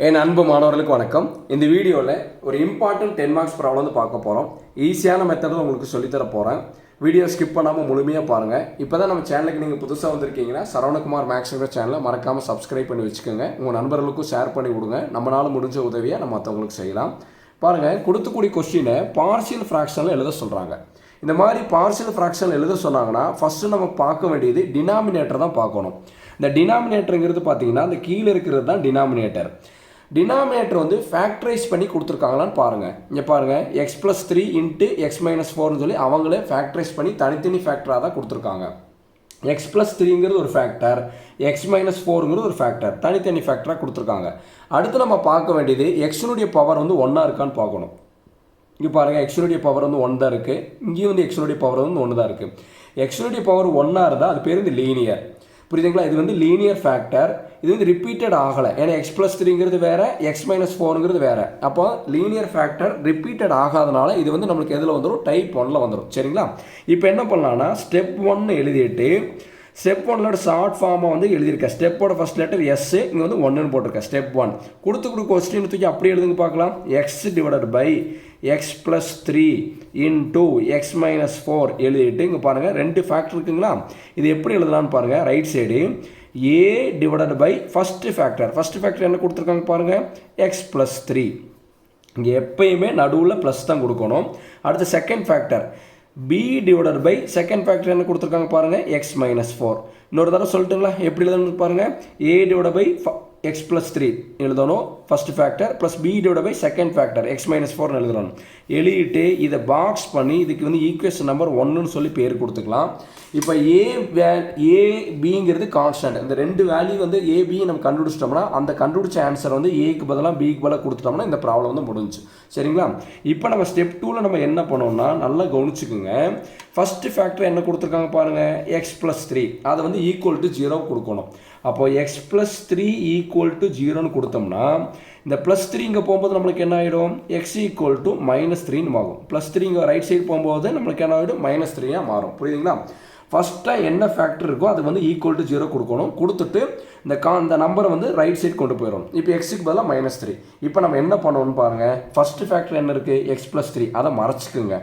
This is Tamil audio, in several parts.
என் அன்பு மாணவர்களுக்கு வணக்கம். இந்த வீடியோவில் ஒரு இம்பார்ட்டன்ட் 10 மார்க்ஸ் ப்ராப்ளம் வந்து பார்க்க போகிறோம். ஈஸியான மெத்தடில் உங்களுக்கு சொல்லித்தர போகிறேன். வீடியோ ஸ்கிப் பண்ணாமல் முழுமையாக பாருங்கள். இப்போ தான் நம்ம சேனலுக்கு நீங்கள் புதுசாக வந்திருக்கீங்கன்னா சரவணகுமார் மேக்ஸுங்கிற சேனலை மறக்காமல் சப்ஸ்கிரைப் பண்ணி வச்சுக்கோங்க. உங்கள் நண்பர்களுக்கும் ஷேர் பண்ணி விடுங்க. நம்மளால் முடிஞ்ச உதவியை நம்ம மற்றவங்களுக்கு செய்யலாம். பாருங்கள், கொடுத்துக்கூடிய கொஸ்டினை பார்ஷியல் ஃப்ராக்ஷனில் எழுத சொல்கிறாங்க. இந்த மாதிரி பார்ஷியல் ஃப்ராக்ஷன் எழுத சொன்னாங்கன்னா ஃபஸ்ட்டு நம்ம பார்க்க வேண்டியது டினாமினேட்டர் தான் பார்க்கணும். இந்த டினாமினேட்டருங்கிறது பார்த்தீங்கன்னா இந்த கீழே இருக்கிறது தான் டினாமினேட்டர். டினாமினேட்டர் வந்து ஃபேக்டரைஸ் பண்ணி கொடுத்துருக்காங்களான்னு பாருங்கள். இங்கே பாருங்கள், x+3 × x-4ன்னு சொல்லி அவங்களே ஃபேக்டரைஸ் பண்ணி தனித்தனி ஃபேக்டராக தான் கொடுத்துருக்காங்க. x+3ங்கிறது ஒரு ஃபேக்டர், x-4ங்கிறது ஒரு ஃபேக்டர், தனித்தனி ஃபேக்டராக கொடுத்துருக்காங்க. அடுத்து நம்ம பார்க்க வேண்டியது எக்ஸினுடைய பவர் வந்து 1 இருக்கான்னு பார்க்கணும். இங்கே பாருங்கள், எக்ஸினுடைய பவர் வந்து 1 தான் இருக்குது. இங்கேயும் வந்து எக்ஸினுடைய பவர் வந்து 1 தான் இருக்குது. எக்ஸினுடைய பவர் 1 இருந்தால் அது பேர் வந்து லீனியர். புரியுதுங்களா? இது வந்து லீனியர் ஃபேக்டர். இது வந்து ரிப்பீட்டட் ஆகலை. ஏன்னா x+3ங்கிறது வேறு, x-4ங்கிறது வேறு. அப்போ லீனியர் ஃபேக்டர் ரிப்பீட்டட் ஆகாதனால இது வந்து நம்மளுக்கு எதில் வந்துடும்? டைப் 1ல் வந்துடும். சரிங்களா? இப்போ என்ன பண்ணலான்னா ஸ்டெப் 1 எழுதிட்டு ஸ்டெப் 1 ஷார்ட் ஃபார்மாக வந்து எழுதியிருக்கேன். ஸ்டெப்போட ஃபஸ்ட் லெட்டர் எஸ், இங்கே வந்து 1ன்னு போட்டிருக்கேன். ஸ்டெப் 1 கொடுத்து கொஸ்டின் தூக்கி அப்படியே எழுதுங்க பார்க்கலாம். x/x+3 × x-4 எழுதிட்டு இங்கே பாருங்கள், 2 ஃபேக்டர் இருக்குங்களா? இது எப்படி எழுதலான்னு பாருங்கள். Right side a/ first factor என்ன கொடுத்துருக்காங்க பாருங்கள், x+3. இங்கே எப்பயுமே நடுவில் ப்ளஸ் தான் கொடுக்கணும். அடுத்து second factor b/ second factor என்ன கொடுத்துருக்காங்க பாருங்கள், x-4. இன்னொரு தடவை சொல்லட்டுங்களா எப்படி எழுதணும் பாருங்கள். a/ x+3 எழுதணும் first factor, plus b/ second factor x-4 எழுதணும். எழுதிட்டு இதை பாக்ஸ் பண்ணி இதுக்கு வந்து ஈக்குவேஷன் நம்பர் 1ன்னு சொல்லி பேர் கொடுத்துக்கலாம். இப்போ ஏபிங்கிறது கான்ஸ்டன்ட். இந்த 2 வேல்யூ வந்து ஏபி நம்ம கண்டுபிடிச்சிட்டோம்னா அந்த கண்டுபிடிச்ச ஆன்சர் வந்து ஏக்கு பதிலாக பிக்கு பதிலாக கொடுத்துட்டோம்னா இந்த ப்ராப்ளம் வந்து முடிஞ்சு. சரிங்களா? இப்போ நம்ம ஸ்டெப் 2ல் நம்ம என்ன பண்ணோம்னா நல்லா கவனிச்சுக்குங்க. ஃபஸ்ட்டு ஃபேக்டர் என்ன கொடுத்துருக்காங்க பாருங்கள், x+3. அதை வந்து =0 கொடுக்கணும். அப்போது x+3 = 0ன்னு கொடுத்தோம்னா இந்த +3 இங்கே போகும்போது நம்மளுக்கு என்ன ஆகிடும், x = -3ன்னு மாறும். +3 இங்கே ரைட் சைடு போகும்போது நம்மளுக்கு என்ன ஆகிடும், -3ஆக மாறும். புரியுதுங்களா? ஃபஸ்ட்டாக என்ன ஃபேக்டர் இருக்கோ அது வந்து =0 கொடுக்கணும். கொடுத்துட்டு இந்த நம்பரை வந்து ரைட் சைடு கொண்டு போயிடும். இப்போ எக்ஸுக்கு பதிலாக -3. இப்போ நம்ம என்ன பண்ணணும்னு பாருங்கள். ஃபஸ்ட்டு ஃபேக்டர் என்ன இருக்குது, x+3. அதை மறைச்சிக்குங்க.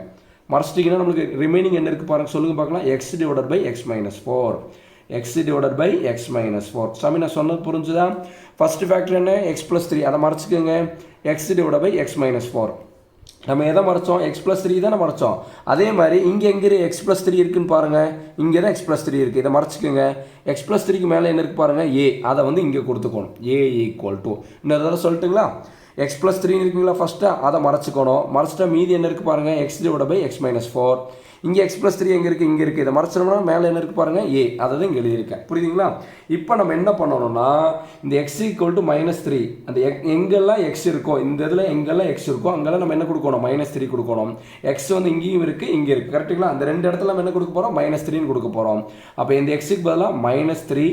மறைச்சிட்டிங்கன்னா நம்மளுக்கு ரிமைனிங் என்ன இருக்குது பாருங்கள், சொல்லுங்கள் பார்க்கலாம். x/x-4 x/x-4. சாமி நான் சொன்னது புரிஞ்சுதா? ஃபஸ்ட்டு ஃபேக்டர் என்ன, x+3. அதை மறைச்சிக்கோங்க. x/x-4. நம்ம எதை மறைச்சோம், x+3 தானே மறைச்சோம். அதே மாதிரி இங்கே எங்கே x+3 இருக்குன்னு பாருங்கள். இங்கே தான் x+3 இருக்குது. இதை மறைச்சிக்கோங்க. x+3க்கு மேலே என்ன இருக்குது பாருங்கள், a. அதை வந்து இங்கே கொடுத்துக்கணும். a = இன்னொரு தடவை சொல்லட்டுங்களா, x+3 இருக்குங்களா ஃபஸ்ட்டு, அதை மறைச்சிக்கணும். மறைச்சிட்டா மீதி என்ன இருக்குது பாருங்கள், x/x-4. இங்கே x+3 எங்கே இருக்குது, இங்கே இருக்குது. இதை மறைச்சிட்டோம்னா மேலே என்ன இருக்குது பாருங்கள், a. அதை தான் இங்கே எழுதியிருக்கேன். புரியுதுங்களா? இப்போ நம்ம என்ன பண்ணணும்னா இந்த x = -3 அந்த எங்கெல்லாம் x இருக்கோ, இந்த இதில் எங்கெல்லாம் x இருக்கோ அங்கெல்லாம் நம்ம என்ன கொடுக்கணும், -3 கொடுக்கணும். x வந்து இங்கேயும் இருக்குது, இங்கே இருக்குது. கரெக்டுங்களா? அந்த 2 இடத்துல நம்ம என்ன கொடுக்க போகிறோம், -3ன்னு கொடுக்க போகிறோம். அப்போ இந்த x-க்கு பதிலாக -3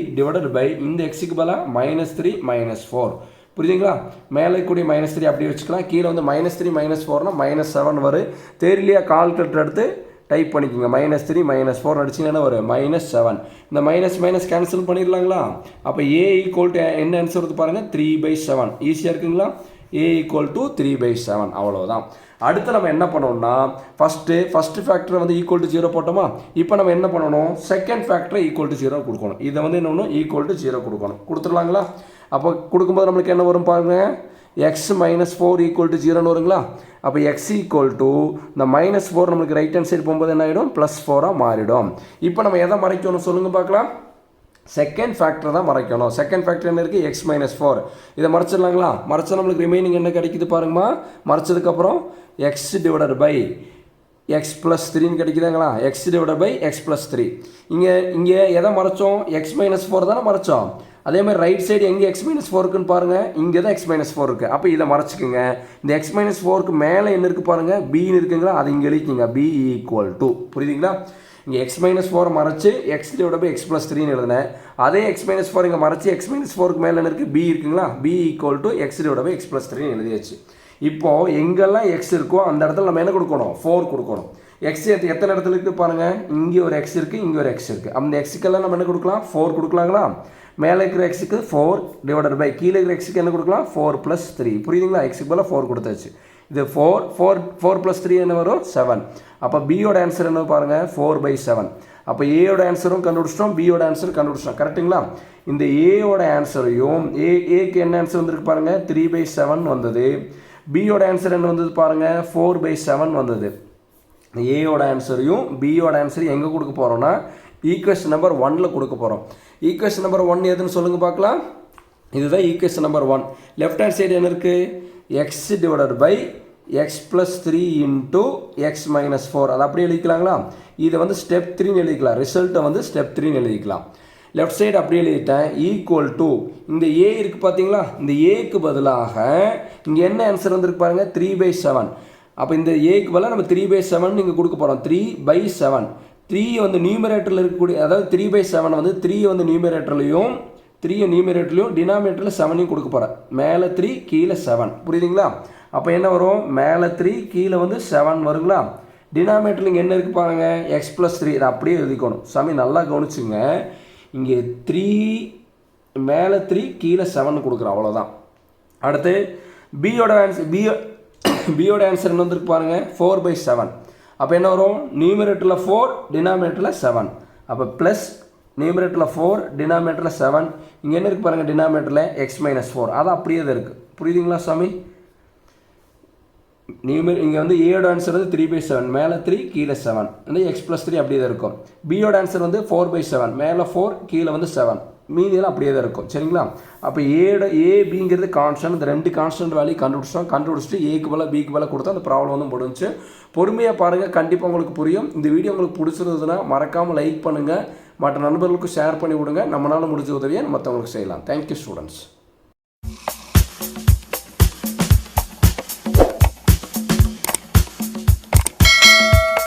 இந்த x-க்கு பதிலாக -3 -4. புரியுதுங்களா? மேலே கூடிய -3 அப்படி வச்சுக்கலாம். கீழே வந்து -3 -4னா -7 வரும். தெரியலையா, கால்குலேட்டர் எடுத்து டைப் பண்ணிக்கோங்க. -3 -4 அடிச்சிங்கன்னா வரும் -7. இந்த மைனஸ் கேன்சல் பண்ணிடலாங்களா? அப்போ a = என்ன ஆன்சர் வருது பாருங்கள், 3/7. ஈஸியாக இருக்குங்களா? a = 3/7. அவ்வளோதான். அடுத்து நம்ம என்ன பண்ணோம்னா ஃபஸ்ட்டு ஃபேக்டரை வந்து =0 போட்டோமா. இப்போ நம்ம என்ன பண்ணணும், செகண்ட் ஃபேக்டரை =0 கொடுக்கணும். இதை வந்து என்ன பண்ணணும், =0 கொடுக்கணும். கொடுத்துடலாங்களா? அப்போ கொடுக்கும்போது நம்மளுக்கு என்ன வரும் பாருங்கள், x-4 = 0ன்னு வருங்களா? அப்போ x = இந்த -4 நம்மளுக்கு ரைட் ஹேண்ட் சைடு போகும்போது என்ன ஆகிடும், +4ஆக மாறிடும். இப்போ நம்ம எதை மறைக்கணும் சொல்லுங்கள் பார்க்கலாம். செகண்ட் ஃபேக்டர் தான் மறைக்கணும். செகண்ட் ஃபேக்டர் என்ன இருக்குது, x-4. இதை மறைச்சிடலாங்களா? மறைச்சா நம்மளுக்கு ரிமைனிங் என்ன கிடைக்குது பாருங்கம்மா. மறைச்சதுக்கப்புறம் x/x+3ன்னு கிடைக்குதுங்களா, x/x+3. இங்கே எதை மறைச்சோம், x-4 தானே மறைச்சோம். அதே மாதிரி ரைட் சைடு எங்கே x-4 இருக்குன்னு பாருங்கள், இங்கே தான் x-4 இருக்குது. அப்போ இதை மறைச்சிக்குங்க. இந்த x-4க்கு மேலே என்ன இருக்குது பாருங்கள், bன்னு இருக்குங்களா, அது இங்கே எழுதிக்கிங்க. b = புரியுதுங்களா? இங்கே x-4 மறைச்சி x/x+3ன்னு எழுதினேன். அதே x-4 இங்கே மறைச்சி x-4க்கு மேலே என்ன இருக்குது, b இருக்குங்களா, b = x/x+3ன்னு எழுதியாச்சு. இப்போது எங்கெல்லாம் x இருக்கோ அந்த இடத்துல நம்ம என்ன கொடுக்கணும், 4 கொடுக்கணும். எக்ஸ் எத்தனை இடத்துல இருக்குது பாருங்கள், இங்கே ஒரு எக்ஸ் இருக்குது, இங்கே ஒரு எக்ஸ் இருக்குது. அந்த எக்ஸுக்கெல்லாம் நம்ம என்ன கொடுக்கலாம், 4 கொடுக்கலாங்களா. மேலே இருக்கிற எக்ஸுக்கு 4 டிவைடட் பை கீழே இருக்கிற எக்ஸுக்கு என்ன கொடுக்கலாம், 4 + 3. புரியுதுங்களா, எக்ஸுக்கு போல் 4 கொடுத்தாச்சு. இது 4 + 3 என்ன வரும், 7. அப்போ பியோட ஆன்சர் என்ன பாருங்கள், 4/7. அப்போ ஏயோட ஆன்சரும் கண்டுபிடிச்சிட்டோம், பியோட ஆன்சர் கண்டுபிடிச்சிட்டோம். கரெக்டுங்களா. இந்த ஏயோட ஆன்சரையும் ஏக்கு என்ன ஆன்சர் வந்திருக்கு பாருங்கள், 3/7 வந்தது. பியோட ஆன்சர் என்ன வந்தது பாருங்கள், 4/7 வந்தது. ஏயோட ஆன்சரையும் பியோட ஆன்சரையும் எங்கே கொடுக்க போகிறோம்னா ஈக்குவேஷன் நம்பர் 1ல் கொடுக்க போகிறோம். ஈக்குவேஷன் நம்பர் 1 எதுன்னு சொல்லுங்கள் பார்க்கலாம். இதுதான் equation number 1. Left hand side என்ன இருக்குது, X divided by X plus 3 into X minus 4. அதை அப்படியே எழுதிக்கலாங்களா. இதை வந்து ஸ்டெப் 3ன்னு எழுதிக்கலாம், ரிசல்ட்டை வந்து ஸ்டெப் 3ன்னு எழுதிக்கலாம். லெஃப்ட் சைடு அப்படியே எழுதிட்டேன். ஈக்குவல் டு இந்த ஏ இருக்குது பார்த்தீங்களா, இந்த ஏக்கு பதிலாக இங்கே என்ன ஆன்சர் வந்துருக்கு பாருங்கள், 3/7. அப்போ இந்த ஏக்கு பதிலாக நம்ம 3/7 இங்கே கொடுக்க போகிறோம். 3/7. 3 வந்து நியூமரேட்டரில் இருக்கக்கூடிய, அதாவது 3/7 வந்து 3 வந்து நியூமரேட்டர்லையும் 3 நியூமரேட்டர்லையும் டினாமினேட்டரில் 7ஐயும் கொடுக்க போகிறேன். மேலே 3 கீழே 7. புரியுதுங்களா. அப்போ என்ன வரும், மேலே 3 கீழே வந்து 7 வருங்களா. டினாமினேட்டரில் இங்கே என்ன இருக்குது பாருங்கள், எக்ஸ் ப்ளஸ் 3. இதை அப்படியே எழுதிக்கணும். சாமி நல்லா கவனிச்சுங்க, இங்கே 3 மேலே 3 கீழே 7 கொடுக்குறோம், அவ்வளோதான். அடுத்து பியோட ஆன்சர் என்ன வந்துருக்கு பாருங்கள், 4/7. அப்போ என்ன வரும், நியூமரேட்டரில் 4 டினாமினேட்டரில் 7. அப்போ ப்ளஸ் நியூமரேட்டரில் 4 டினாமினேட்டரில் 7. இங்கே என்ன இருக்குது பாருங்கள், டினாமினேட்டரில் எக்ஸ் மைனஸ் 4. அது அப்படியே தான் இருக்குது. புரியுதுங்களா சாமி. இங்கே வந்து ஏயோட ஆன்சர் வந்து 3/7, மேலே 3 கீழே 7. வந்து எக்ஸ் ப்ளஸ் 3 அப்படியே தான் இருக்கும். பியோட ஆன்சர் வந்து 4/7, மேலே 4 கீழே வந்து 7. மீதியெல்லாம் அப்படியே தான் இருக்கும். சரிங்களா. அப்போ ஏபிங்கிறது கான்ஸ்டன்ட். இந்த 2 கான்ஸ்டன்ட் வேல்யூ கண்டுபிடிச்சிட்டு ஏக்கு போல பிக்கு போல கொடுத்தா அந்த ப்ராப்ளம் வந்து முடிஞ்சு. பொறுமையாக பாருங்கள், கண்டிப்பாக உங்களுக்கு புரியும். இந்த வீடியோ உங்களுக்கு பிடிச்சிருந்ததுன்னா மறக்காமல் லைக் பண்ணுங்கள், மற்ற நண்பர்களுக்கு ஷேர் பண்ணி விடுங்க. நம்மளால் முடிஞ்ச உதவியை மற்றவங்களுக்கு செய்யலாம். Thank you students.